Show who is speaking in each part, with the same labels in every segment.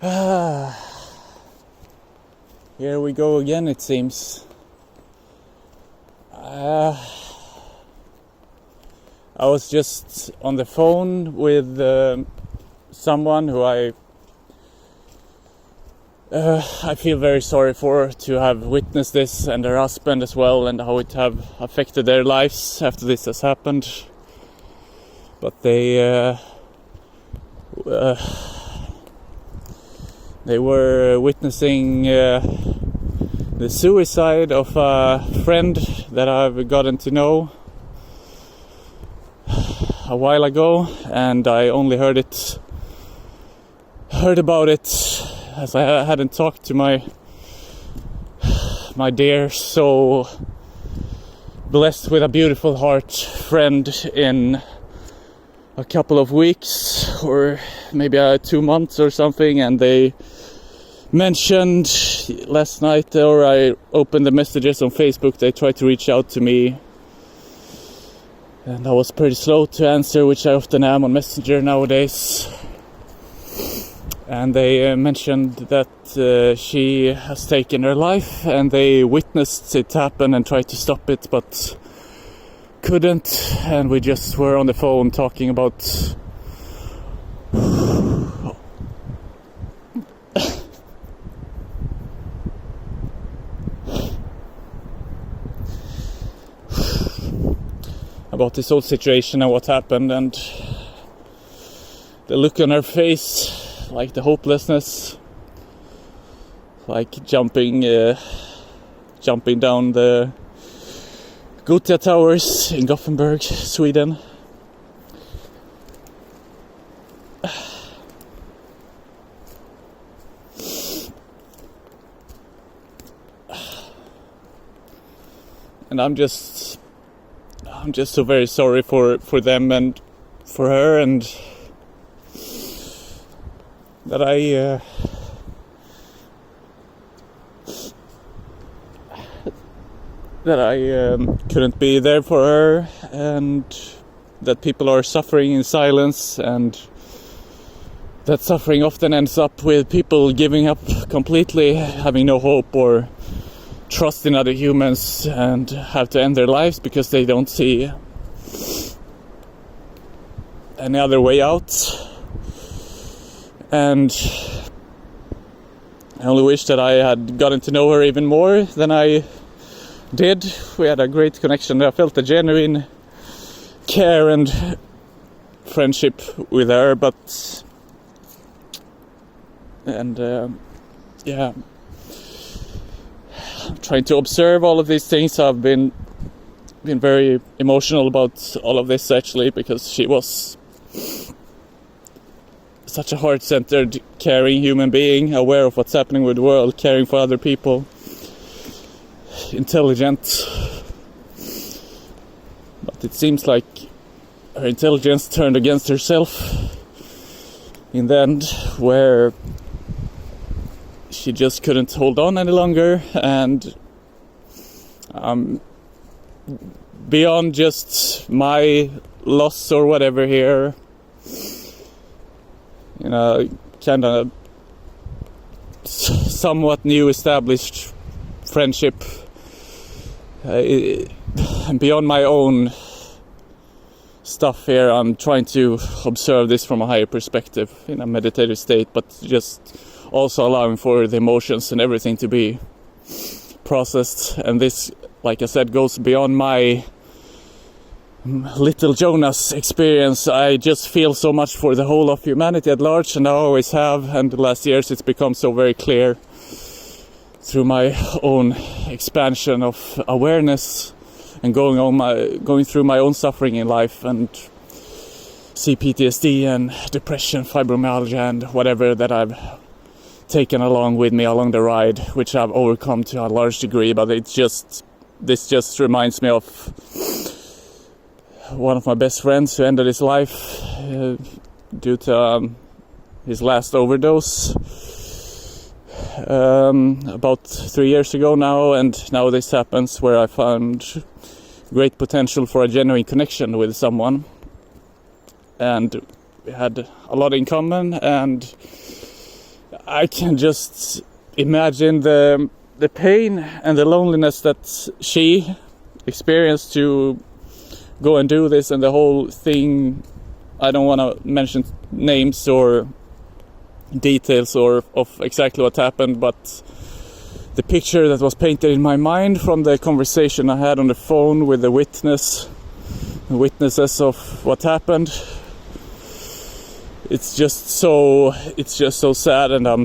Speaker 1: Here we go again, it seems. I was just on the phone with someone who I feel very sorry for, to have witnessed this, and their husband as well, and how it have affected their lives after this has happened. But they were witnessing the suicide of a friend that I've gotten to know a while ago, and I only heard about it as I hadn't talked to my dear, so blessed with a beautiful heart friend in a couple of weeks or maybe 2 months or something, and they mentioned last night, or I opened the messages on Facebook, they tried to reach out to me, and I was pretty slow to answer, which I often am on Messenger nowadays. And they mentioned that she has taken her life, and they witnessed it happen and tried to stop it, but couldn't. And we just were on the phone talking about this whole situation and what happened, and the look on her face, like the hopelessness, like jumping down the Gothia Towers in Gothenburg, Sweden. And I'm just so very sorry for them and for her, and that I couldn't be there for her, and that people are suffering in silence, and that suffering often ends up with people giving up completely, having no hope or trust in other humans, and have to end their lives because they don't see any other way out. And I only wish that I had gotten to know her even more than I did. We had a great connection. I felt a genuine care and friendship with her, trying to observe all of these things. I've been very emotional about all of this, actually, because she was such a heart-centered, caring human being, aware of what's happening with the world, caring for other people, intelligent. But it seems like her intelligence turned against herself in the end, where she just couldn't hold on any longer, and beyond just my loss or whatever here, kind of somewhat new established friendship, and beyond my own stuff here, I'm trying to observe this from a higher perspective in a meditative state, but just also allowing for the emotions and everything to be processed. And this, like I said, goes beyond my little Jonas experience. I just feel so much for the whole of humanity at large, and I always have, and the last years it's become so very clear through my own expansion of awareness and going through my own suffering in life, and PTSD and depression, fibromyalgia, and whatever that I've taken along with me along the ride, which I've overcome to a large degree. But this just reminds me of one of my best friends who ended his life due to his last overdose about 3 years ago now, and now this happens, where I found great potential for a genuine connection with someone, and we had a lot in common, and I can just imagine the pain and the loneliness that she experienced to go and do this, and the whole thing. I don't want to mention names or details or of exactly what happened, but the picture that was painted in my mind from the conversation I had on the phone with the witnesses of what happened, it's just so sad, and I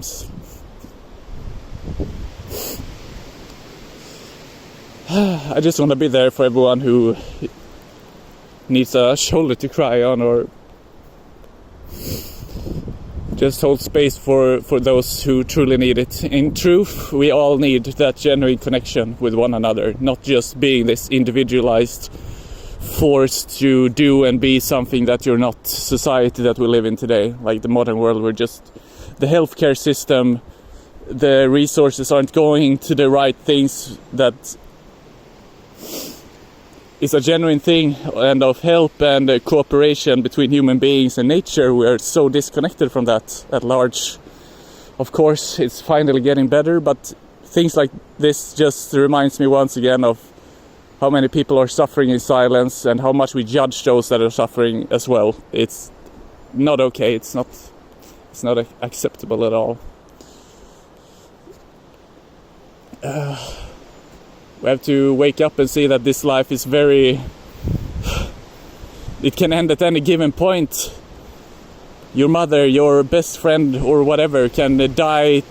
Speaker 1: just want to be there for everyone who needs a shoulder to cry on, or just hold space for those who truly need it. In truth, we all need that genuine connection with one another, not just being this individualized force to do and be something that you're not. Society that we live in today, like the modern world, where just the healthcare system, the resources aren't going to the right things that is a genuine thing, and of help and cooperation between human beings and nature. We are so disconnected from that at large. Of course, it's finally getting better, but things like this just reminds me once again of how many people are suffering in silence, and how much we judge those that are suffering as well. It's not okay. It's not acceptable at all. We have to wake up and see that this life is it can end at any given point. Your mother, your best friend, or whatever can die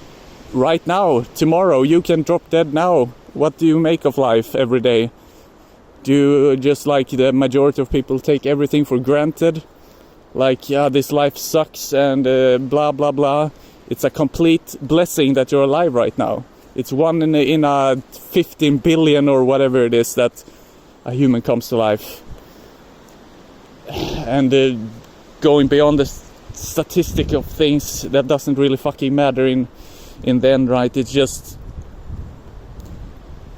Speaker 1: right now, tomorrow. You can drop dead now. What do you make of life every day? Do you, just like the majority of people, take everything for granted? Like, yeah, this life sucks and blah blah blah. It's a complete blessing that you're alive right now. It's one in a 15 billion or whatever it is that a human comes to life. And going beyond the statistic of things, that doesn't really fucking matter in the end, right? It's just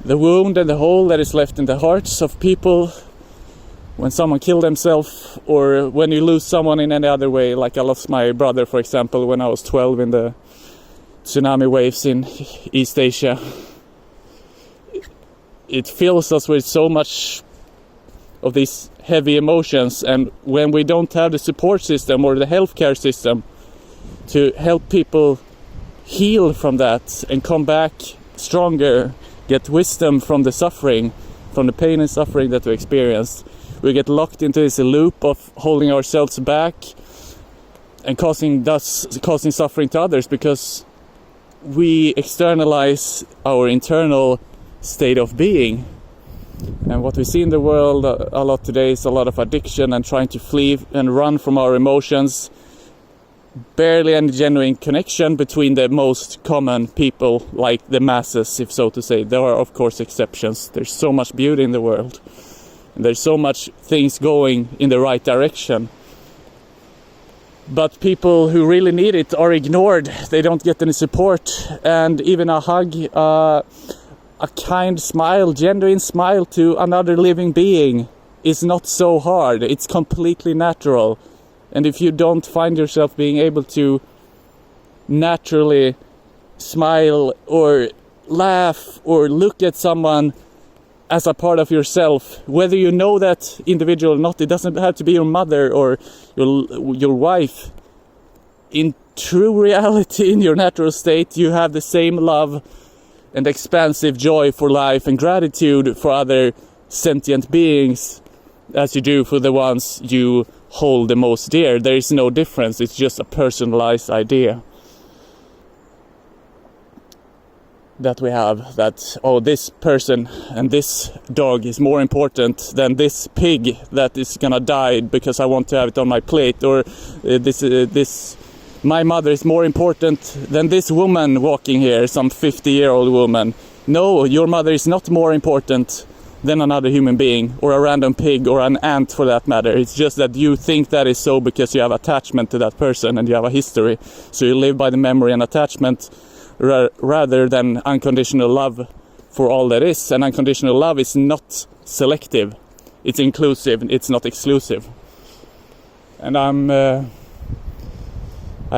Speaker 1: the wound and the hole that is left in the hearts of people when someone kills themselves, or when you lose someone in any other way. Like I lost my brother, for example, when I was 12 in the tsunami waves in East Asia. It fills us with so much of these heavy emotions, and when we don't have the support system or the healthcare system to help people heal from that and come back stronger, get wisdom from the suffering, from the pain and suffering that we experienced, we get locked into this loop of holding ourselves back and causing suffering to others, because we externalize our internal state of being. And what we see in the world a lot today is a lot of addiction and trying to flee and run from our emotions. Barely any genuine connection between the most common people, like the masses, if so to say. There are of course exceptions. There's so much beauty in the world, and there's so much things going in the right direction. But people who really need it are ignored. They don't get any support, and even a hug, a kind smile, genuine smile to another living being is not so hard. It's completely natural. And if you don't find yourself being able to naturally smile or laugh or look at someone as a part of yourself, whether you know that individual or not, it doesn't have to be your mother or your wife. In true reality, in your natural state, you have the same love and expansive joy for life and gratitude for other sentient beings as you do for the ones you hold the most dear. There is no difference. It's just a personalized idea that we have, that this person and this dog is more important than this pig that is gonna die because I want to have it on my plate, or my mother is more important than this woman walking here, some 50-year-old woman. No, your mother is not more important than another human being, or a random pig, or an ant for that matter. It's just that you think that is so because you have attachment to that person and you have a history. So you live by the memory and attachment rather than unconditional love for all that is. And unconditional love is not selective. It's inclusive. It's not exclusive. And I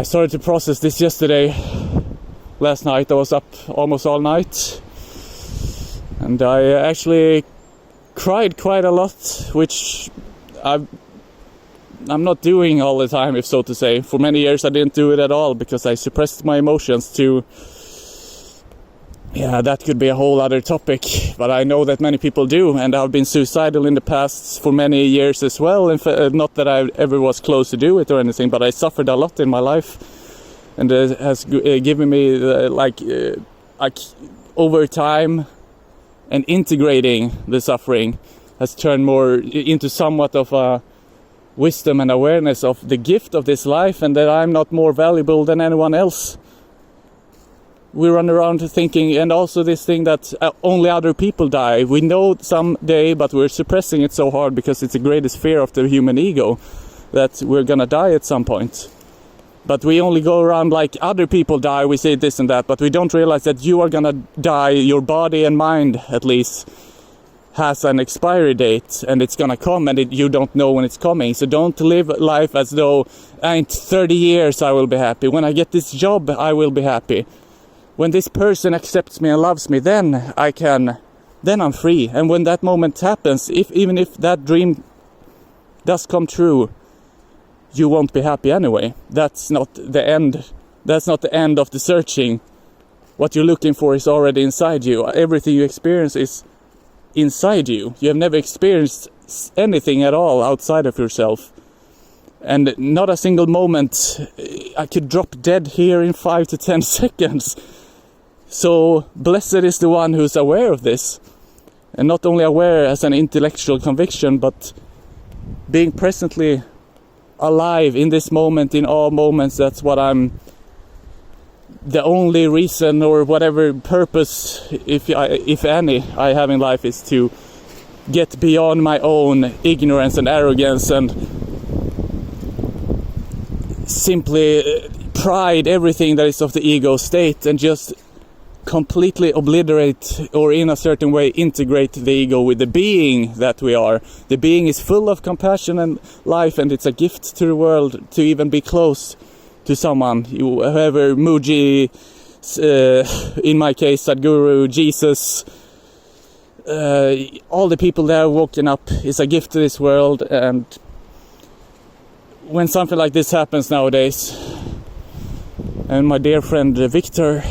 Speaker 1: started to process this yesterday. last night I was up almost all night, and I actually cried quite a lot, which I'm not doing all the time, if so to say. For many years I didn't do it at all because I suppressed my emotions to... Yeah, that could be a whole other topic, but I know that many people do, and I've been suicidal in the past for many years as well. Not that I ever was close to do it or anything, but I suffered a lot in my life, and it has given me like over time, and integrating the suffering has turned more into somewhat of a wisdom and awareness of the gift of this life, and that I'm not more valuable than anyone else. We run around thinking, and also this thing that only other people die. We know someday, but we're suppressing it so hard because it's the greatest fear of the human ego, that we're gonna die at some point. But we only go around like other people die, we say this and that, but we don't realize that you are gonna die. Your body and mind, at least, has an expiry date, and it's gonna come, and you don't know when it's coming. So don't live life as though in 30 years I will be happy. When I get this job, I will be happy. When this person accepts me and loves me, then I'm free. And when that moment happens, even if that dream does come true, you won't be happy anyway. That's not the end. That's not the end of the searching. What you're looking for is already inside you. Everything you experience is inside you. You have never experienced anything at all outside of yourself. And not a single moment. I could drop dead here in 5 to 10 seconds. So blessed is the one who's aware of this, and not only aware as an intellectual conviction, but being presently alive in this moment, in all moments. That's what the only reason or whatever purpose, if any, I have in life, is to get beyond my own ignorance and arrogance and simply pride, everything that is of the ego state, and just completely obliterate, or in a certain way integrate the ego with the being that we are. The being is full of compassion and life, and it's a gift to the world to even be close to someone, whoever, Muji, in my case Sadhguru, Jesus, all the people there walking up is a gift to this world. And when something like this happens nowadays, and my dear friend Victor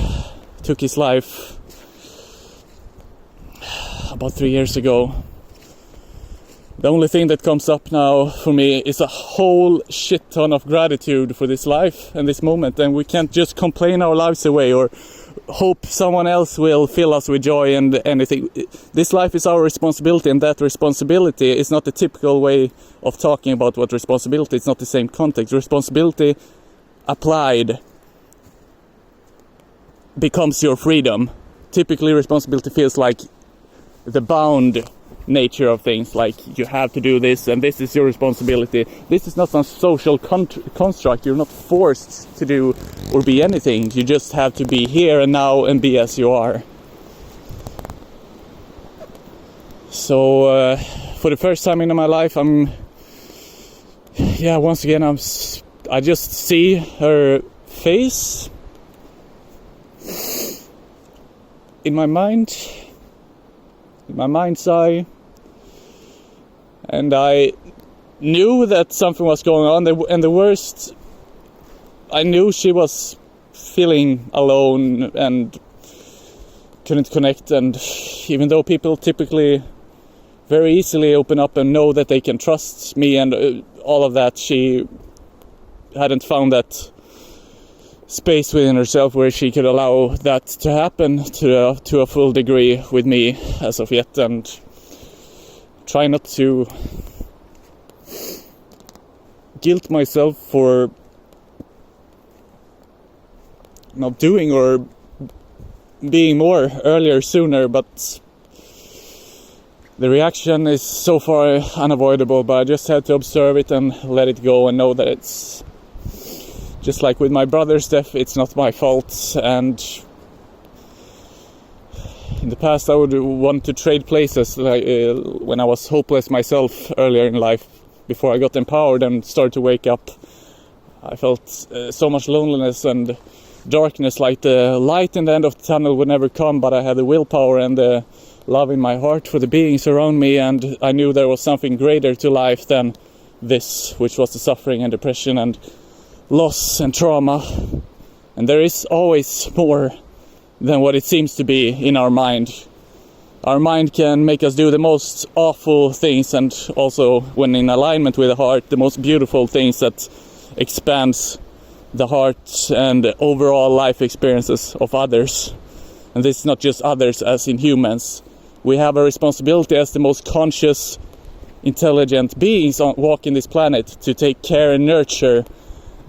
Speaker 1: took his life about 3 years ago, the only thing that comes up now for me is a whole shit ton of gratitude for this life and this moment. And we can't just complain our lives away or hope someone else will fill us with joy and anything. This life is our responsibility, and that responsibility is not the typical way of talking about what responsibility. It's not the same context. Responsibility applied becomes your freedom. Typically responsibility feels like the bound nature of things, like you have to do this and this is your responsibility. This is not some social construct. You're not forced to do or be anything. You just have to be here and now and be as you are. So for the first time in my life, once again I just see her face in my mind's eye, and I knew that something was going on. And the worst, I knew she was feeling alone and couldn't connect. And even though people typically very easily open up and know that they can trust me and all of that, she hadn't found that space within herself where she could allow that to happen to a full degree with me as of yet. And try not to guilt myself for not doing or being more earlier, sooner, but the reaction is so far unavoidable. But I just had to observe it and let it go and know that it's just like with my brother's death, it's not my fault. And in the past I would want to trade places, like when I was hopeless myself earlier in life, before I got empowered and started to wake up. I felt so much loneliness and darkness, like the light in the end of the tunnel would never come, but I had the willpower and the love in my heart for the beings around me, and I knew there was something greater to life than this, which was the suffering and depression and loss and trauma. And there is always more than what it seems to be in our mind. Our mind can make us do the most awful things, and also, when in alignment with the heart, the most beautiful things that expands the heart and the overall life experiences of others. And this is not just others as in humans. We have a responsibility as the most conscious, intelligent beings walking this planet to take care and nurture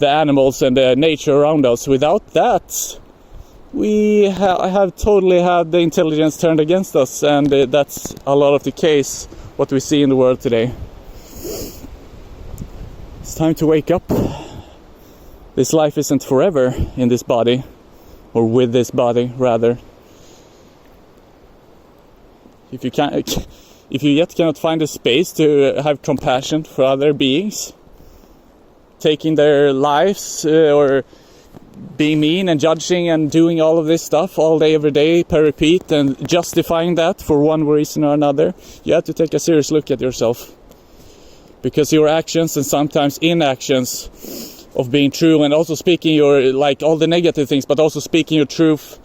Speaker 1: the animals and the nature around us. Without that, we have totally had the intelligence turned against us, and that's a lot of the case, what we see in the world today. It's time to wake up. This life isn't forever in this body, or with this body, rather. If you yet cannot find a space to have compassion for other beings, taking their lives or being mean and judging and doing all of this stuff all day, every day, per repeat, and justifying that for one reason or another, you have to take a serious look at yourself. Because your actions and sometimes inactions of being true, and also speaking your, like, all the negative things, but also speaking your truth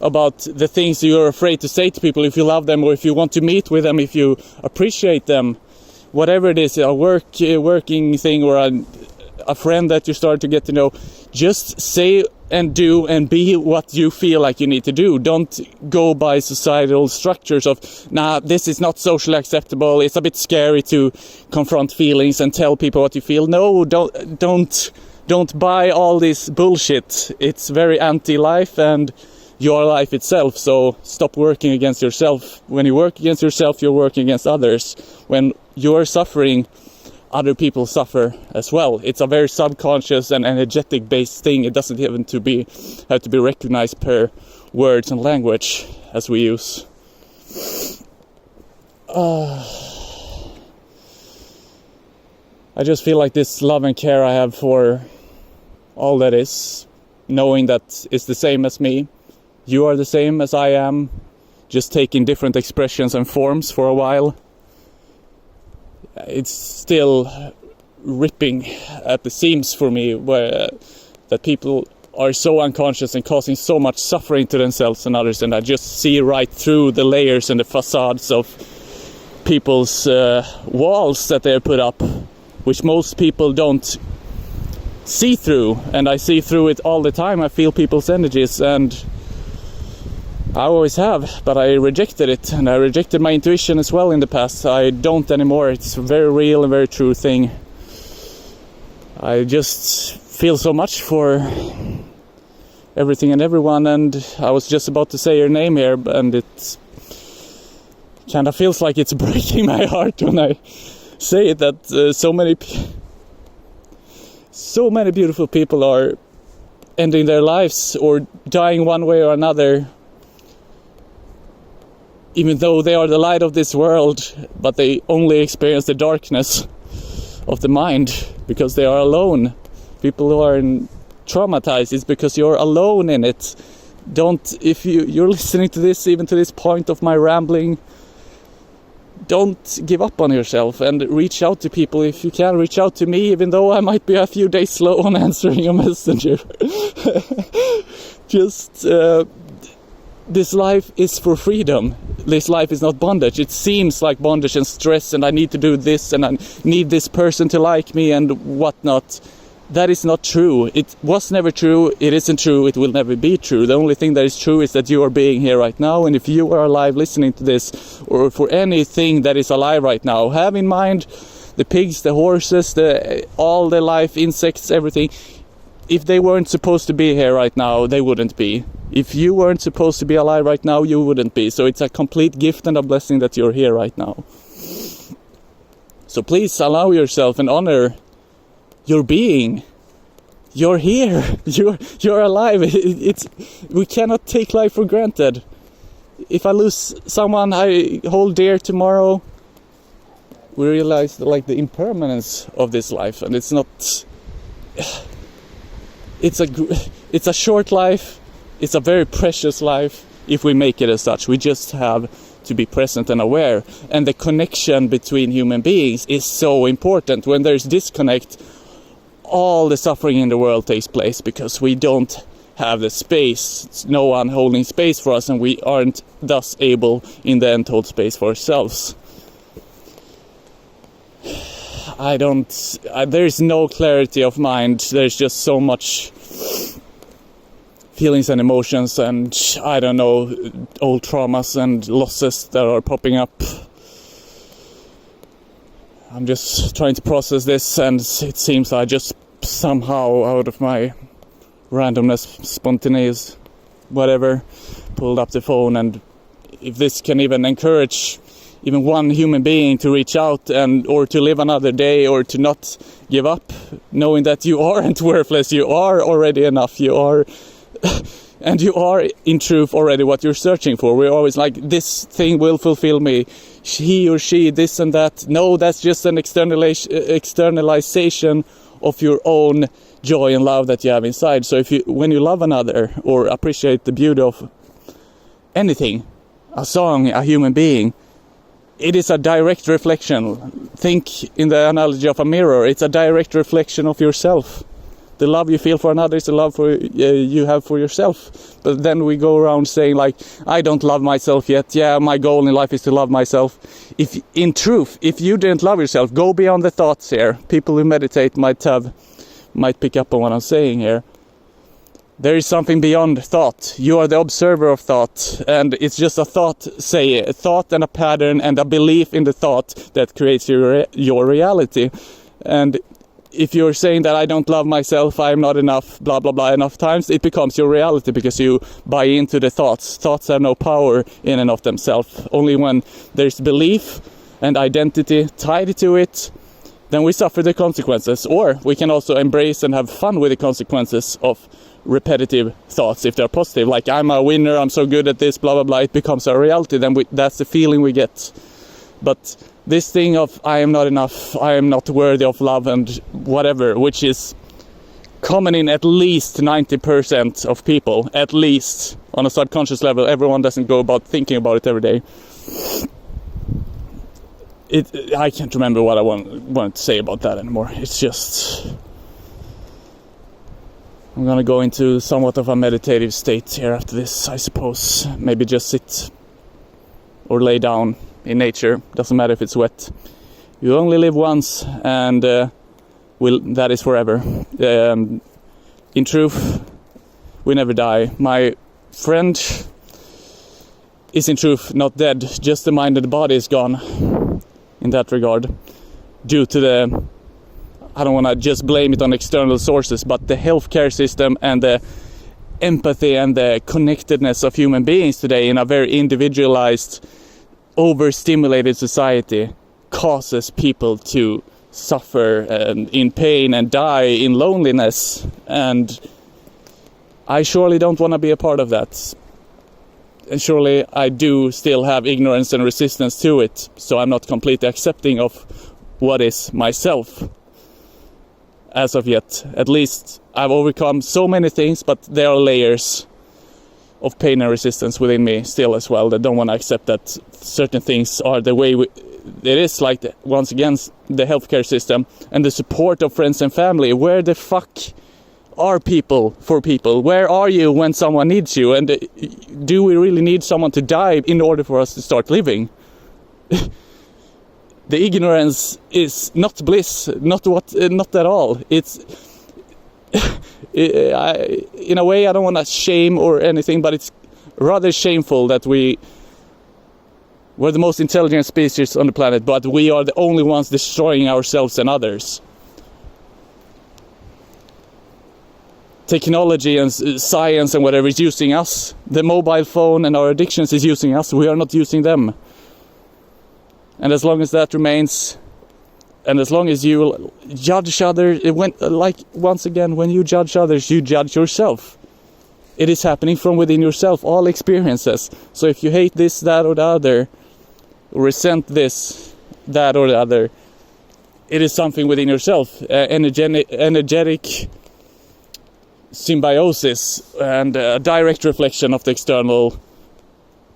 Speaker 1: about the things you're afraid to say to people, if you love them or if you want to meet with them, if you appreciate them, whatever it is, a working thing or a friend that you start to get to know, just say and do and be what you feel like you need to do. Don't go by societal structures of, nah, this is not socially acceptable, it's a bit scary to confront feelings and tell people what you feel. No, don't buy all this bullshit. It's very anti-life and your life itself, so stop working against yourself. When you work against yourself, you're working against others. When you're suffering, other people suffer as well. It's a very subconscious and energetic based thing. It doesn't even have to be recognized per words and language as we use. I just feel like this love and care I have for all that is, knowing that it's the same as me, you are the same as I am, just taking different expressions and forms for a while. It's still ripping at the seams for me, where that people are so unconscious and causing so much suffering to themselves and others, and I just see right through the layers and the facades of people's walls that they put up, which most people don't see through, and I see through it all the time. I feel people's energies, and I always have, but I rejected it, and I rejected my intuition as well in the past. I don't anymore. It's a very real and very true thing. I just feel so much for everything and everyone, and I was just about to say your name here, and it kind of feels like it's breaking my heart when I say it, that so many beautiful people are ending their lives or dying one way or another, even though they are the light of this world, but they only experience the darkness of the mind because they are alone. People who are traumatized is because you're alone in it. If you're listening to this, even to this point of my rambling, don't give up on yourself and reach out to people. If you can, reach out to me, even though I might be a few days slow on answering a messenger. Just this life is for freedom. This life is not bondage. It seems like bondage and stress, and I need to do this, and I need this person to like me and whatnot. That is not true. It was never true. It isn't true. It will never be true. The only thing that is true is that you are being here right now, and if you are alive listening to this, or for anything that is alive right now, have in mind the pigs, the horses, all the life, insects, everything. If they weren't supposed to be here right now, they wouldn't be. If you weren't supposed to be alive right now, you wouldn't be. So it's a complete gift and a blessing that you're here right now. So please allow yourself and honor your being. You're here. You're alive. We cannot take life for granted. If I lose someone I hold dear tomorrow, we realize the impermanence of this life, and it's it's a short life. It's a very precious life if we make it as such. We just have to be present and aware. And the connection between human beings is so important. When there's disconnect, all the suffering in the world takes place, because we don't have the space. It's no one holding space for us, and we aren't thus able in the end to hold space for ourselves. There's no clarity of mind. There's just so much feelings and emotions, and I don't know, old traumas and losses that are popping up. I'm just trying to process this, and it seems I just somehow, out of my randomness, spontaneous, whatever, pulled up the phone. And if this can even encourage even one human being to reach out or to live another day, or to not give up, knowing that you aren't worthless, you are already enough, you are and you are in truth already what you're searching for. We're always like, this thing will fulfill me, he or she, this and that. No, that's just an externalization of your own joy and love that you have inside. So when you love another or appreciate the beauty of anything, a song, a human being, it is a direct reflection. Think in the analogy of a mirror. It's a direct reflection of yourself. The love you feel for another is the love you have for yourself. But then we go around saying like, I don't love myself yet. Yeah, my goal in life is to love myself. If in truth, if you didn't love yourself, go beyond the thoughts here. People who meditate might pick up on what I'm saying here. There is something beyond thought. You are the observer of thought, and it's just a thought and a pattern and a belief in the thought that creates your reality. And if you're saying that I don't love myself, I'm not enough, blah blah blah, enough times, it becomes your reality, because you buy into the thoughts. Thoughts have no power in and of themselves. Only when there's belief and identity tied to it, then we suffer the consequences. Or we can also embrace and have fun with the consequences of repetitive thoughts, if they're positive, like I'm a winner, I'm so good at this, blah blah blah. It becomes our reality. Then that's the feeling we get. But this thing of I am not enough, I am not worthy of love and whatever, which is common in at least 90% of people, at least on a subconscious level. Everyone doesn't go about thinking about it every day. I can't remember what I wanted to say about that anymore. It's just, I'm gonna go into somewhat of a meditative state here after this, I suppose. Maybe just sit or lay down in nature. Doesn't matter if it's wet. You only live once, and that is forever. In truth, we never die. My friend is in truth not dead, just the mind and the body is gone in that regard, due to the, I don't want to just blame it on external sources, but the healthcare system and the empathy and the connectedness of human beings today in a very individualized, overstimulated society causes people to suffer in pain and die in loneliness. And I surely don't want to be a part of that. And surely I do still have ignorance and resistance to it, so I'm not completely accepting of what is myself as of yet. At least I've overcome so many things, but there are layers of pain and resistance within me still as well that don't want to accept that certain things are the way it is. Like, once again, the healthcare system and the support of friends and family. Where the fuck are people for people? Where are you when someone needs you? And do we really need someone to die in order for us to start living? The ignorance is not bliss, not at all. It's in a way, I don't want to shame or anything, but it's rather shameful that we're the most intelligent species on the planet, but we are the only ones destroying ourselves and others. Technology and science and whatever is using us. The mobile phone and our addictions is using us. We are not using them. And as long as that remains, and as long as you judge others, once again, when you judge others, you judge yourself. It is happening from within yourself, all experiences. So if you hate this, that, or the other, or resent this, that, or the other, it is something within yourself. Energetic symbiosis and a direct reflection of the external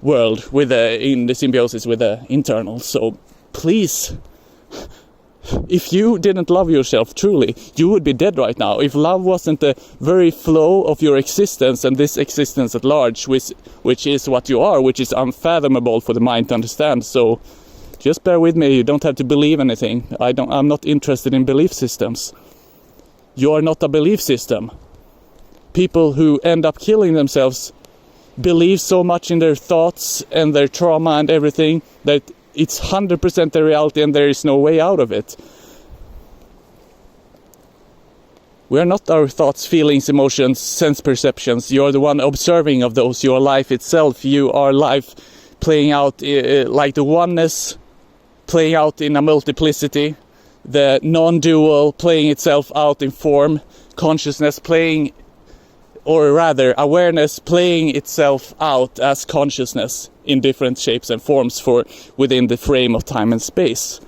Speaker 1: world in the symbiosis with the internal. So please, if you didn't love yourself truly, you would be dead right now. If love wasn't the very flow of your existence and this existence at large, which is what you are, which is unfathomable for the mind to understand. So just bear with me. You don't have to believe anything. I'm not interested in belief systems. You are not a belief system. People who end up killing themselves believe so much in their thoughts and their trauma and everything that it's 100% the reality and there is no way out of it. We are not our thoughts, feelings, emotions, sense perceptions. You are the one observing of those. You are life itself. You are life playing out like the oneness, playing out in a multiplicity. The non-dual playing itself out in form. Consciousness playing, or rather awareness playing itself out as consciousness in different shapes and forms within the frame of time and space.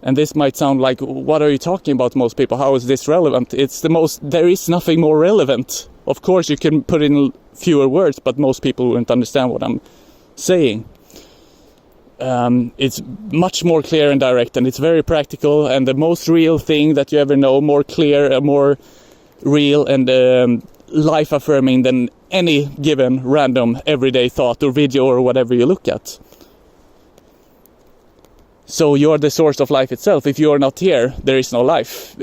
Speaker 1: And this might sound like, what are you talking about, most people? How is this relevant? There is nothing more relevant. Of course you can put in fewer words, but most people wouldn't understand what I'm saying. It's much more clear and direct, and it's very practical, and the most real thing that you ever know, more clear, more real and life affirming than any given random everyday thought or video or whatever you look at. So you're the source of life itself. If you are not here, there is no life.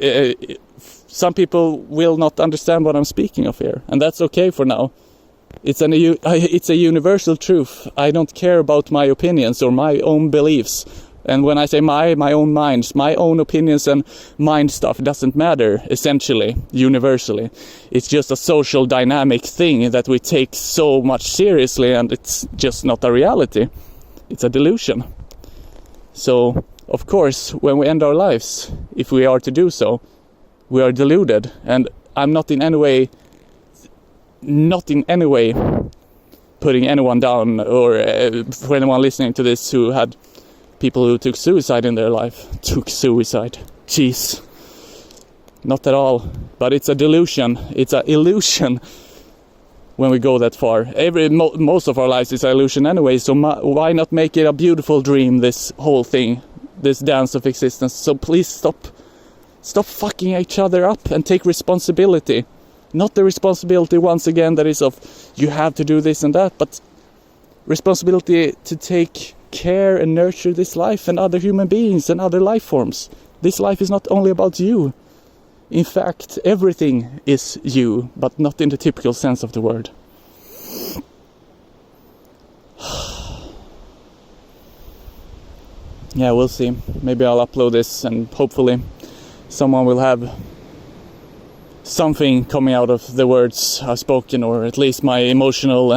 Speaker 1: Some people will not understand what I'm speaking of here, and that's okay for now. It's a universal truth. I don't care about my opinions or my own beliefs. And when I say my own minds, my own opinions and mind stuff doesn't matter, essentially, universally. It's just a social dynamic thing that we take so much seriously, and it's just not a reality. It's a delusion. So, of course, when we end our lives, if we are to do so, we are deluded. And I'm not in any way putting anyone down, or for anyone listening to this who had people who took suicide in their life. Jeez. Not at all. But it's a delusion. It's an illusion when we go that far. Most of our lives is an illusion anyway, so why not make it a beautiful dream, this whole thing, this dance of existence? So please stop fucking each other up and take responsibility. Not the responsibility, once again, that is of you have to do this and that, but responsibility to take care and nurture this life and other human beings and other life forms. This life is not only about you. In fact, everything is you, but not in the typical sense of the word. Yeah, we'll see. Maybe I'll upload this and hopefully someone will have something coming out of the words I've spoken, or at least my emotional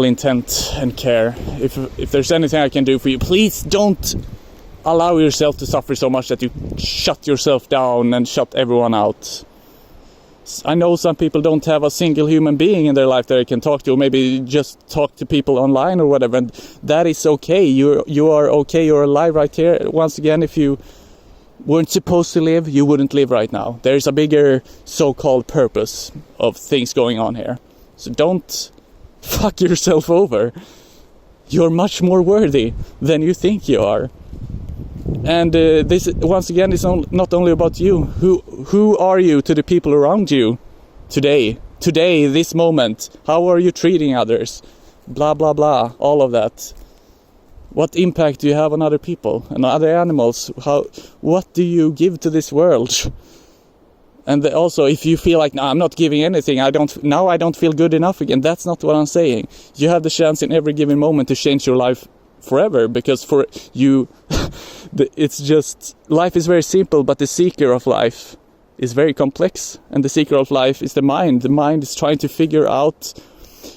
Speaker 1: intent and care. If there's anything I can do for you, please don't allow yourself to suffer so much that you shut yourself down and shut everyone out. I know some people don't have a single human being in their life that they can talk to, or maybe just talk to people online or whatever, and that is okay. You are okay, you're alive right here. Once again, if you weren't supposed to live, you wouldn't live right now. There's a bigger so-called purpose of things going on here. So don't fuck yourself over. You're much more worthy than you think you are. And this, once again, is not only about you. Who are you to the people around you today? Today, this moment. How are you treating others? Blah, blah, blah. All of that. What impact do you have on other people and other animals? What do you give to this world? And also, if you feel like, no, I'm not giving anything, I don't feel good enough again. That's not what I'm saying. You have the chance in every given moment to change your life forever, because for you, it's just, life is very simple, but the seeker of life is very complex. And the seeker of life is the mind. The mind is trying to figure out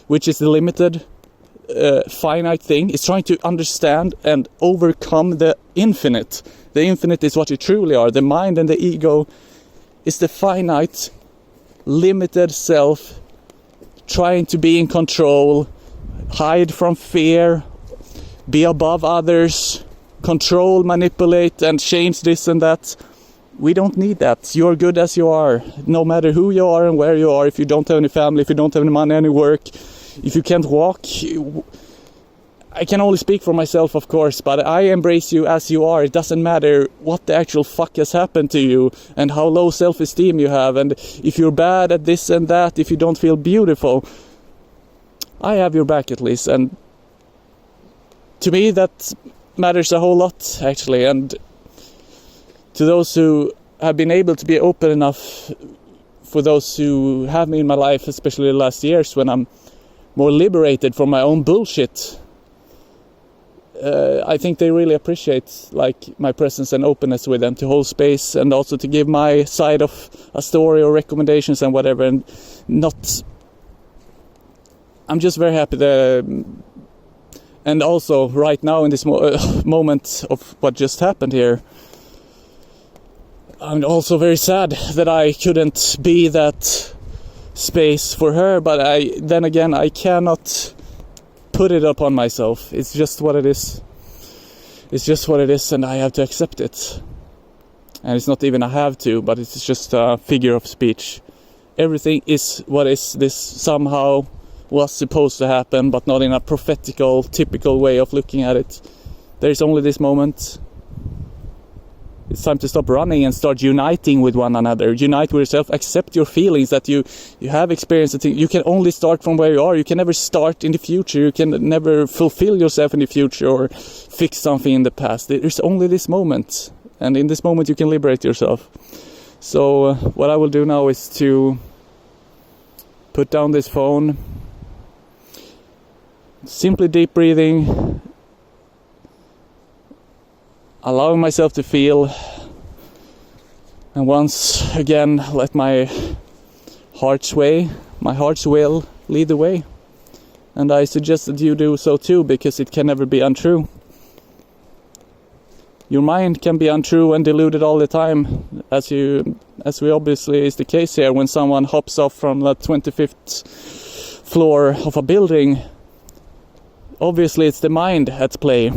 Speaker 1: which is the limited, finite thing. It's trying to understand and overcome the infinite. The infinite is what you truly are. The mind and the ego is the finite, limited self trying to be in control, hide from fear, be above others, control, manipulate, and change this and that. We don't need that. You're good as you are, no matter who you are and where you are. If you don't have any family, if you don't have any money, any work, if you can't walk, I can only speak for myself, of course, but I embrace you as you are. It doesn't matter what the actual fuck has happened to you and how low self-esteem you have, and if you're bad at this and that, if you don't feel beautiful. I have your back at least, and to me that matters a whole lot, actually. And to those who have been able to be open enough, for those who have me in my life, especially the last years when I'm more liberated from my own bullshit, I think they really appreciate like my presence and openness with them, to hold space and also to give my side of a story or recommendations and whatever. And I'm just very happy and also right now in this moment of what just happened here, I'm also very sad that I couldn't be that space for her, but then again I cannot put it upon myself. It's just what it is. It's just what it is, and I have to accept it. And it's not even I have to, but it's just a figure of speech. Everything is what is. This somehow was supposed to happen, but not in a prophetical, typical way of looking at it. There is only this moment. It's time to stop running and start uniting with one another. Unite with yourself. Accept your feelings that you have experienced. You can only start from where you are. You can never start in the future. You can never fulfill yourself in the future or fix something in the past. There's only this moment. And in this moment you can liberate yourself. So what I will do now is to put down this phone. Simply deep breathing. Allowing myself to feel, and once again let my heart's will lead the way. And I suggest that you do so too, because it can never be untrue. Your mind can be untrue and deluded all the time, as we obviously is the case here. When someone hops off from the 25th floor of a building, obviously it's the mind at play,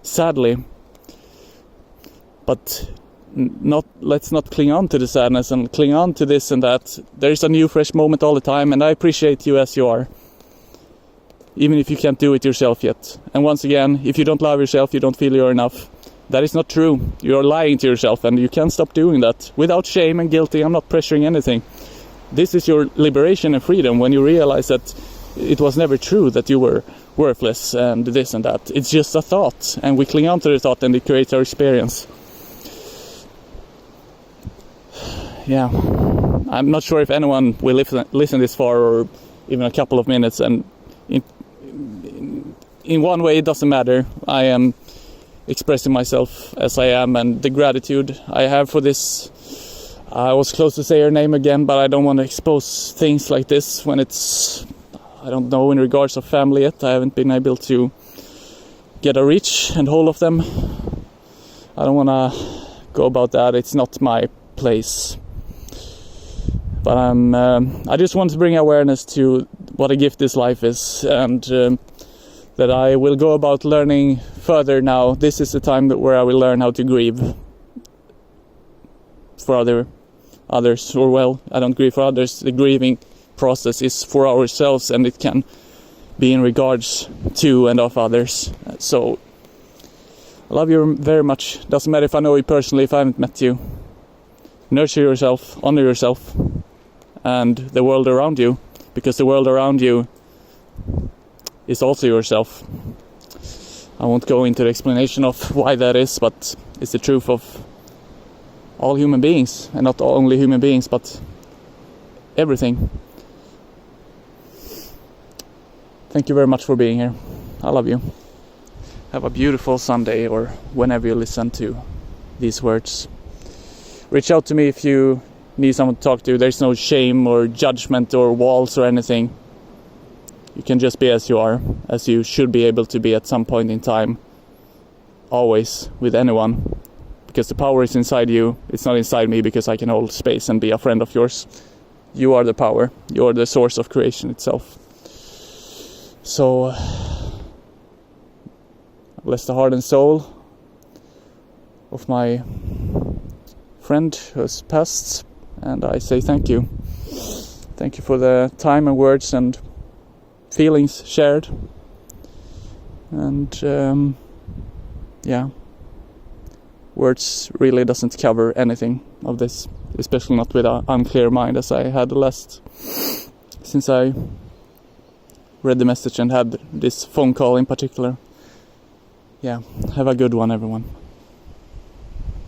Speaker 1: sadly. But let's not cling on to the sadness and cling on to this and that. There is a new fresh moment all the time, and I appreciate you as you are, even if you can't do it yourself yet. And once again, if you don't love yourself, you don't feel you're enough. That is not true. You're lying to yourself, and you can't stop doing that without shame and guilty. I'm not pressuring anything. This is your liberation and freedom, when you realize that it was never true that you were worthless and this and that. It's just a thought, and we cling on to the thought, and it creates our experience. Yeah, I'm not sure if anyone will listen this far, or even a couple of minutes, and in one way it doesn't matter. I am expressing myself as I am, and the gratitude I have for this. I was close to say her name again, but I don't want to expose things like this when it's, I don't know, in regards of family yet. I haven't been able to get a reach and hold of them. I don't want to go about that. It's not my place. But I just want to bring awareness to what a gift this life is, and that I will go about learning further now. This is the time where I will learn how to grieve for others, or well, I don't grieve for others. The grieving process is for ourselves, and it can be in regards to and of others. So I love you very much. Doesn't matter if I know you personally, if I haven't met you. Nurture yourself, honor yourself, and the world around you, because the world around you is also yourself. I won't go into the explanation of why that is, but it's the truth of all human beings, and not only human beings, but everything. Thank you very much for being here. I love you. Have a beautiful Sunday, or whenever you listen to these words. Reach out to me if you need someone to talk to. There's no shame or judgment or walls or anything. You can just be as you are, as you should be able to be at some point in time. Always, with anyone. Because the power is inside you. It's not inside me, because I can hold space and be a friend of yours. You are the power. You are the source of creation itself. So, bless the heart and soul of my friend who has passed, and I say thank you. Thank you for the time and words and feelings shared. And words really doesn't cover anything of this, especially not with an unclear mind as I had since I read the message and had this phone call in particular. Yeah, have a good one, everyone.